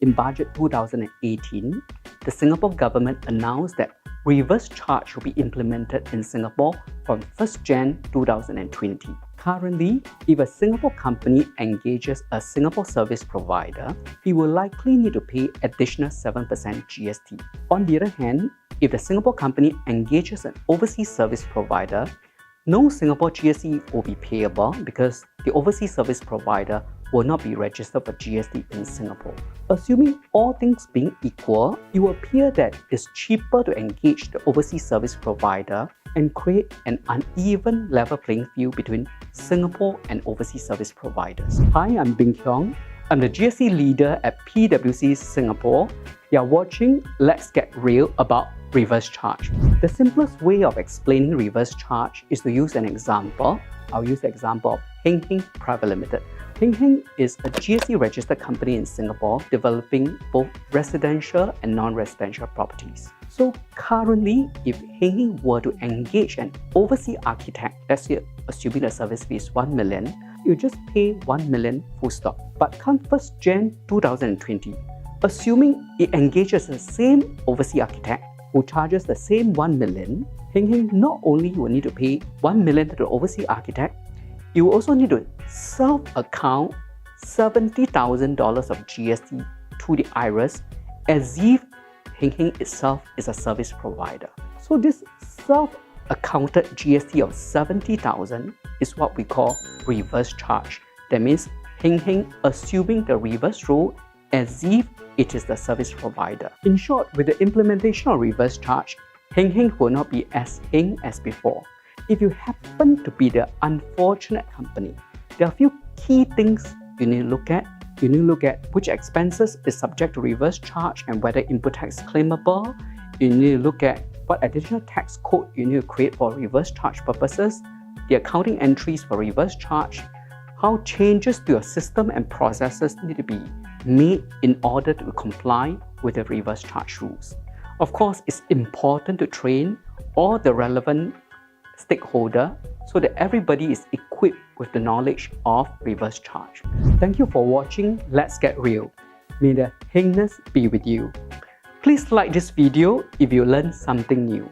in Budget 2018, the Singapore government announced that reverse charge will be implemented in Singapore from 1st Jan 2020. Currently, if a Singapore company engages a Singapore service provider, it will likely need to pay additional 7% GST. On the other hand, if the Singapore company engages an overseas service provider, no Singapore GST will be payable because the overseas service provider will not be registered for GST in Singapore. Assuming all things being equal, it will appear that it's cheaper to engage the overseas service provider and create an uneven level playing field between Singapore and overseas service providers. Hi, I'm Bing Kyong. I'm the GST leader at PwC Singapore. You're watching Let's Get Real about reverse charge. The simplest way of explaining reverse charge is to use an example. I'll use the example of Heng Heng Private Limited. Heng Heng is a GST registered company in Singapore developing both residential and non-residential properties. So currently, if Heng Heng were to engage an overseas architect, let's say assuming the service fee is 1 million, you just pay 1 million full stop. But come 1st Jan 2020, assuming it engages the same overseas architect who charges the same 1 million, Heng Heng not only will need to pay 1 million to the overseas architect, you will also need to self-account $70,000 of GST to the IRAS as if Heng Heng itself is a service provider. So this self-accounted GST of $70,000 is what we call reverse charge. That means Heng Heng assuming the reverse role as if it is the service provider. In short, with the implementation of reverse charge, Heng Heng will not be as heng as before. If you happen to be the unfortunate company, there are a few key things you need to look at. You need to look at which expenses is subject to reverse charge and whether input tax is claimable. You need to look at what additional tax code you need to create for reverse charge purposes, the accounting entries for reverse charge, how changes to your system and processes need to be made in order to comply with the reverse charge rules. Of course, it's important to train all the relevant stakeholder so that everybody is equipped with the knowledge of reverse charge. Thank you for watching Let's Get Real. May the hengness be with you. Please like this video if you learned something new.